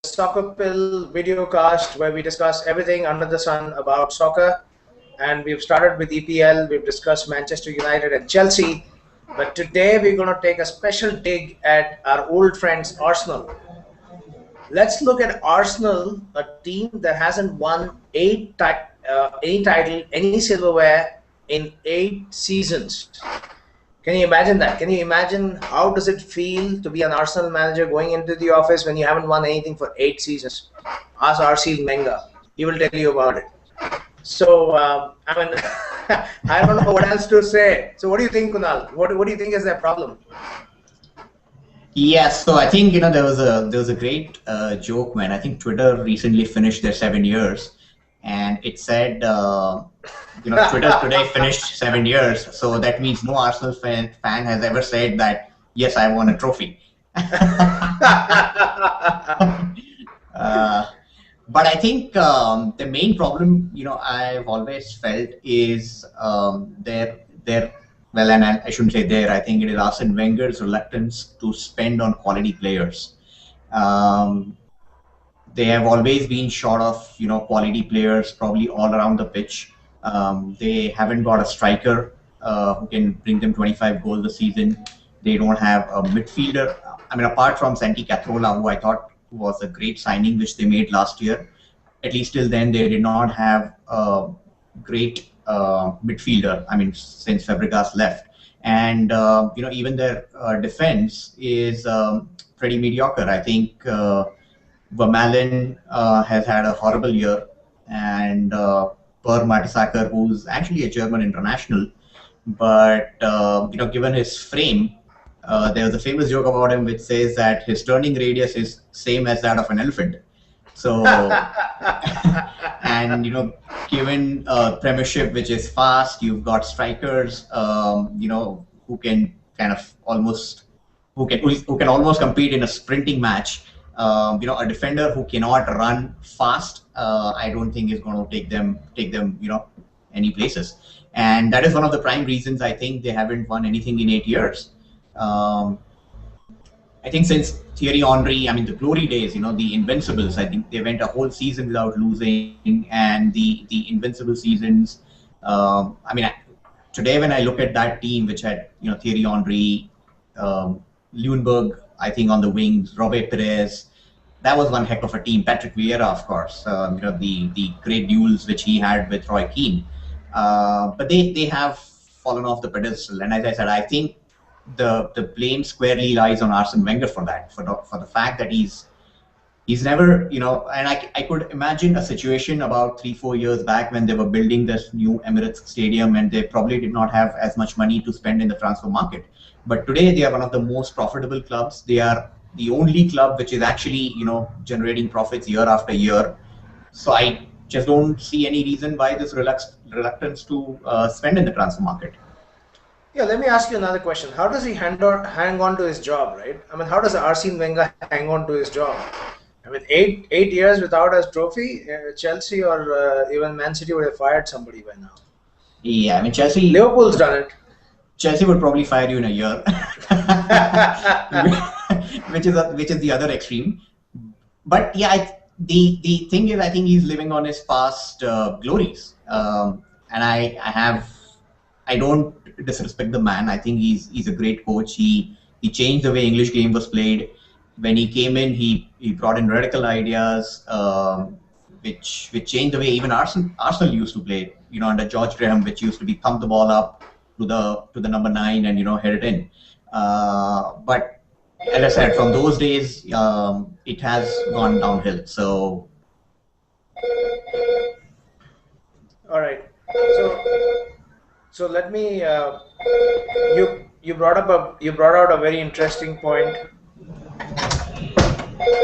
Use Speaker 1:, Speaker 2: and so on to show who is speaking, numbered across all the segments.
Speaker 1: Soccer Pill video cast where we discuss everything under the sun about soccer. And we've started with EPL, we've discussed Manchester United and Chelsea. But today we're going to take a special dig at our old friends Arsenal. Let's look at Arsenal, a team that hasn't won any title, any silverware in 8 seasons. Can you imagine that? Can you imagine how does it feel to be an Arsenal manager going into the office when you haven't won anything for 8 seasons? Ask Arsene Wenger. He will tell you about it. So, I mean, I don't know what else to say. So, what do you think, Kunal? What do you think is their problem?
Speaker 2: Yes, so I think there was a great joke when I think Twitter recently finished their 7 years, and it said Twitter today finished 7 years, so that means no Arsenal fan has ever said that yes, I won a trophy. But I think the main problem I've always felt is their well, and I shouldn't say there. I think it is Arsene Wenger's reluctance to spend on quality players. Um, they have always been short of quality players, probably all around the pitch. They haven't got a striker who can bring them 25 goals a season. They don't have a midfielder. I mean, apart from Santi Cazorla, who I thought was a great signing, which they made last year. At least till then, they did not have a great midfielder. I mean, since Fabregas left, and even their defense is pretty mediocre. I think Vermaelen has had a horrible year, and Per Mertesacker, who's actually a German international, but given his frame, there's a famous joke about him which says that his turning radius is same as that of an elephant. So, and given Premiership, which is fast, you've got strikers, who can kind of almost who can almost compete in a sprinting match. A defender who cannot run fast, I don't think is going to take them any places. And that is one of the prime reasons I think they haven't won anything in 8 years. I think since Thierry Henry, I mean the glory days, the Invincibles, I think they went a whole season without losing, and the Invincible seasons. Today when I look at that team, which had Thierry Henry, Lundberg, I think on the wings, Robert Perez, that was one heck of a team. Patrick Vieira, of course, the great duels which he had with Roy Keane, but they have fallen off the pedestal. And as I said, I think the blame squarely lies on Arsene Wenger for that, for the fact that he's never, and I could imagine a situation about 3-4 years back when they were building this new Emirates Stadium and they probably did not have as much money to spend in the transfer market. But today they are one of the most profitable clubs. They are the only club which is actually, generating profits year after year. So I just don't see any reason why this reluctance to spend in the transfer market.
Speaker 1: Yeah, let me ask you another question. How does he hang on to his job, right? I mean, how does Arsene Wenger hang on to his job? I mean, eight years without a trophy, Chelsea or even Man City would have fired somebody by now.
Speaker 2: Yeah, I mean Chelsea.
Speaker 1: Liverpool's done it.
Speaker 2: Chelsea would probably fire you in a year, which is the other extreme. But yeah, the thing is, I think he's living on his past glories, and I don't disrespect the man. I think he's a great coach. He changed the way English game was played. When he came in, he brought in radical ideas, which changed the way even Arsenal used to play. Under George Graham, which used to be thump the ball up to the number 9 and head it in. But as I said, from those days, it has gone downhill. So,
Speaker 1: all right. So let me. You brought out a very interesting point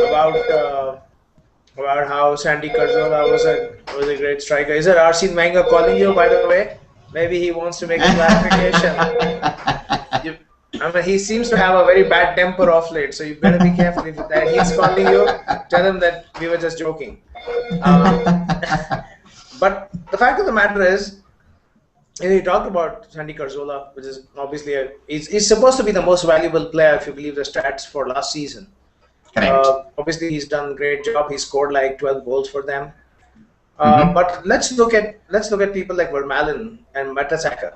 Speaker 1: about how Santi Cazorla was a great striker. Is it Arsene Wenger calling you, by the way? Maybe he wants to make a clarification. I mean, he seems to have a very bad temper off late, so you better be careful if that he's calling you. Tell him that we were just joking. But the fact of the matter is, he talked about Santi Cazorla, which is obviously he's supposed to be the most valuable player if you believe the stats for last season.
Speaker 2: Correct.
Speaker 1: Obviously, he's done a great job. He scored like 12 goals for them.
Speaker 2: Mm-hmm.
Speaker 1: But let's look at people like Vermaelen and Mertesacker.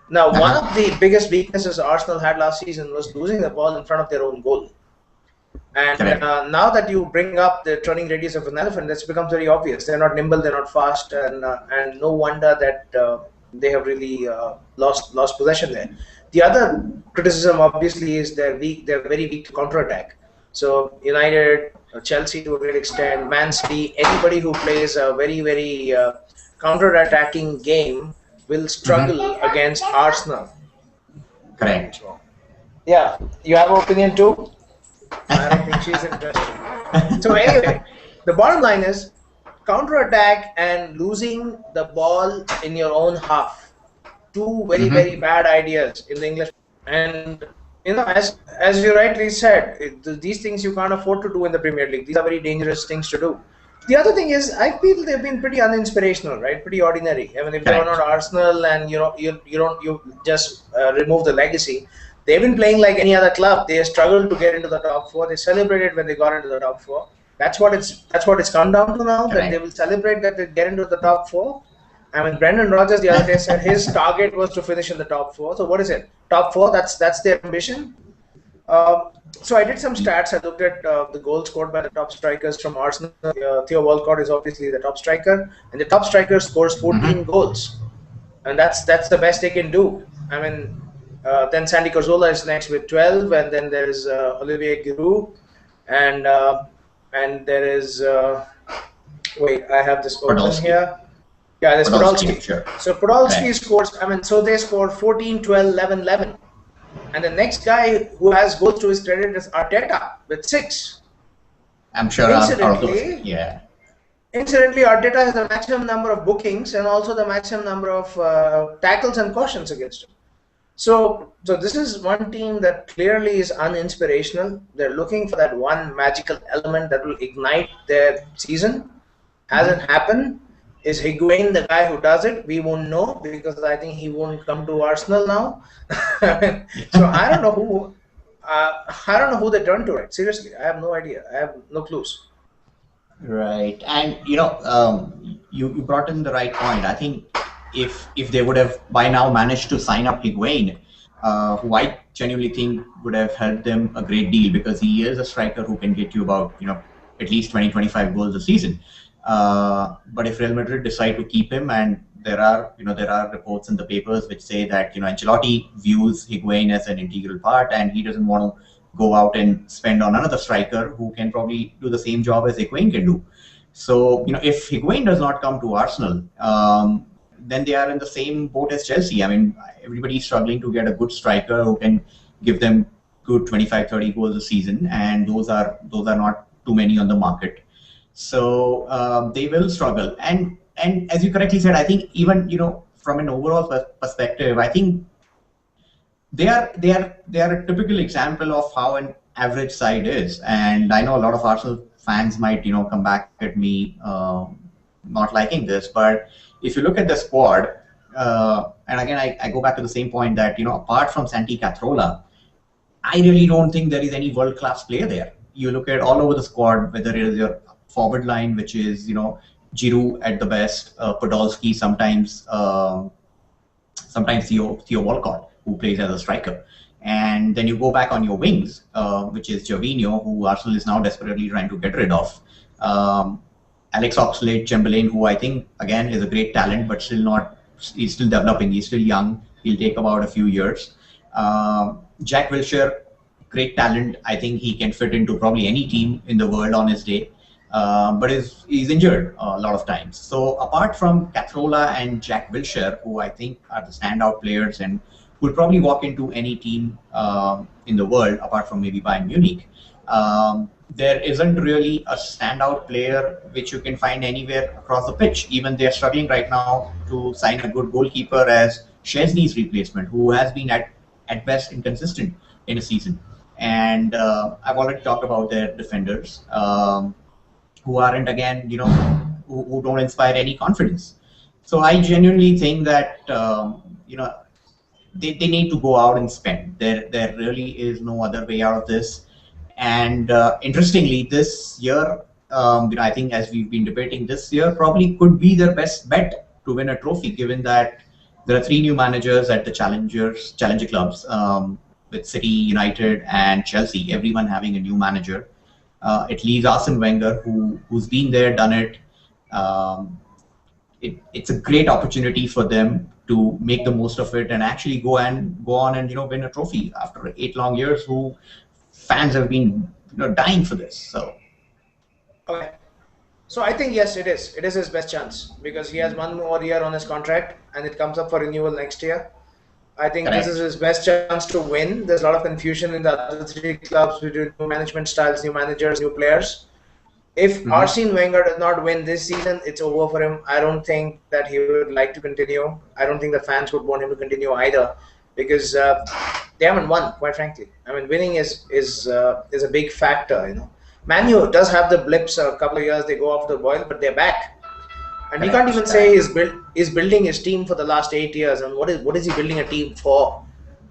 Speaker 1: Now, one
Speaker 2: Uh-huh.
Speaker 1: of the biggest weaknesses Arsenal had last season was losing the ball in front of their own goal. And
Speaker 2: Correct.
Speaker 1: now that you bring up the turning radius of an elephant, that's becomes very obvious. They're not nimble, they're not fast, and no wonder that they have really lost possession there. The other criticism, obviously, is they're very weak to counterattack. So United, Chelsea to a great extent, Man City, anybody who plays a very counter-attacking game will
Speaker 2: Mm-hmm.
Speaker 1: struggle against Arsenal.
Speaker 2: Correct.
Speaker 1: Yeah, you have an opinion too? I don't think she's interested. So anyway, the bottom line is counter-attack and losing the ball in your own half. Two very
Speaker 2: Mm-hmm.
Speaker 1: bad ideas in the English. And as you rightly said, these things you can't afford to do in the Premier League. These are very dangerous things to do. The other thing is, I feel they've been pretty uninspirational, right? Pretty ordinary. I mean, if they were not
Speaker 2: Correct.
Speaker 1: Arsenal, and you just remove the legacy, they've been playing like any other club. They struggled to get into the top four. They celebrated when they got into the top four. That's what it's come down to now. That they
Speaker 2: Correct.
Speaker 1: will celebrate that they get into the top four. I mean, Brendan Rodgers the other day said his target was to finish in the top four. So what is it? Top four? That's their ambition. So I did some stats. I looked at the goals scored by the top strikers from Arsenal. Theo Walcott is obviously the top striker, and the top striker scores 14
Speaker 2: Mm-hmm.
Speaker 1: goals, and that's the best they can do. I mean, then Sandy Cazorla is next with 12, and then there is Olivier Giroud, and there is wait, I have this open
Speaker 2: Podolski.
Speaker 1: here. Yeah, there's
Speaker 2: Podolski,
Speaker 1: Podolski.
Speaker 2: sure.
Speaker 1: So Podolski
Speaker 2: Correct.
Speaker 1: scores. I mean, so they score 14, 12, 11, 11. And the next guy who has goals to his credit is Arteta with 6.
Speaker 2: I'm sure out of those.
Speaker 1: Incidentally,
Speaker 2: Yeah.
Speaker 1: incidentally, Arteta has the maximum number of bookings and also the maximum number of tackles and cautions against him. So this is one team that clearly is uninspirational. They're looking for that one magical element that will ignite their season. Hasn't
Speaker 2: Mm-hmm.
Speaker 1: happened. Is Higuain the guy who does it? We won't know because I think he won't come to Arsenal now. So I don't know who. I don't know who they turn to. Right? Seriously, I have no idea. I have no clues.
Speaker 2: Right. And you brought in the right point. I think if they would have by now managed to sign up Higuain, who I genuinely think would have helped them a great deal because he is a striker who can get you about at least 20-25 goals a season. But if Real Madrid decide to keep him, and there are reports in the papers which say that Ancelotti views Higuain as an integral part, and he doesn't want to go out and spend on another striker who can probably do the same job as Higuain can do. So if Higuain does not come to Arsenal, then they are in the same boat as Chelsea. I mean, everybody's struggling to get a good striker who can give them good 25-30 goals a season, and those are not too many on the market. So they will struggle. And as you correctly said, I think even from an overall perspective, I think they are a typical example of how an average side is. And I know a lot of Arsenal fans might come back at me not liking this, but if you look at the squad, and again I go back to the same point that apart from Santi Cazorla, I really don't think there is any world class player there. You look at all over the squad, whether it is your forward line, which is Giroud at the best, Podolski sometimes. Sometimes Theo Walcott, who plays as a striker. And then you go back on your wings, which is Gervinho, who Arsenal is now desperately trying to get rid of. Alex Oxlade-Chamberlain, who I think, again, is a great talent, but he's still developing. He's still young. He'll take about a few years. Jack Wilshere, great talent. I think he can fit into probably any team in the world on his day. But he's injured a lot of times. So apart from Cazorla and Jack Wilshere, who I think are the standout players and will probably walk into any team in the world, apart from maybe Bayern Munich, there isn't really a standout player which you can find anywhere across the pitch. Even they're struggling right now to sign a good goalkeeper as Szczesny's replacement, who has been at best inconsistent in a season. And I've already talked about their defenders. Who aren't, again, who don't inspire any confidence. So I genuinely think that they need to go out and spend. There really is no other way out of this. And interestingly, this year, I think as we've been debating, this year probably could be their best bet to win a trophy, given that there are three new managers at the challenger clubs, with City, United, and Chelsea. Everyone having a new manager. It leaves Arsene Wenger, who's been there, done it. Um, it's a great opportunity for them to make the most of it and actually go on and win a trophy after 8 long years. Who fans have been dying for this. So
Speaker 1: Okay. So I think yes, it is. It is his best chance because he has one more year on his contract and it comes up for renewal next year. I think this is
Speaker 2: correct,
Speaker 1: his best chance to win. There's a lot of confusion in the other three clubs between new management styles, new managers, new players. If
Speaker 2: hmm,
Speaker 1: Arsene Wenger does not win this season, it's over for him. I don't think that he would like to continue. I don't think the fans would want him to continue either, because they haven't won. Quite frankly, I mean, winning is a big factor. Man U does have the blips. A couple of years they go off the boil, but they're back. And we can't
Speaker 2: correct,
Speaker 1: even say
Speaker 2: correct,
Speaker 1: he's building his team for the last 8 years. And what is he building a team for?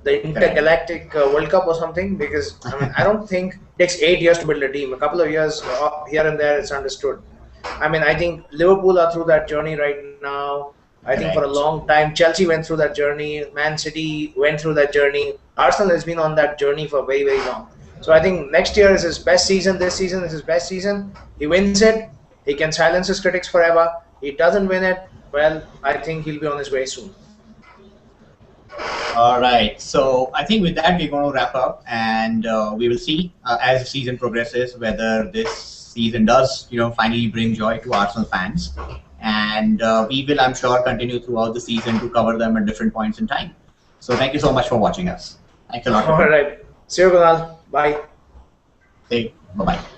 Speaker 1: The
Speaker 2: correct,
Speaker 1: intergalactic World Cup or something? Because I mean, I don't think it takes 8 years to build a team. A couple of years here and there, it's understood. I mean, I think Liverpool are through that journey right now. I think for a
Speaker 2: correct.
Speaker 1: long time, Chelsea went through that journey. Man City went through that journey. Arsenal has been on that journey for very, very long. So I think next year is his best season. This season is his best season. He wins it. He can silence his critics forever. He doesn't win it. Well, I think he'll be on his way soon.
Speaker 2: All right. So I think with that we're going to wrap up, and we will see as the season progresses whether this season does finally bring joy to Arsenal fans, and we will, I'm sure, continue throughout the season to cover them at different points in time. So thank you so much for watching us. Thanks a lot,
Speaker 1: All
Speaker 2: Vipin.
Speaker 1: right. See you, Kunal. Bye.
Speaker 2: Hey, bye bye.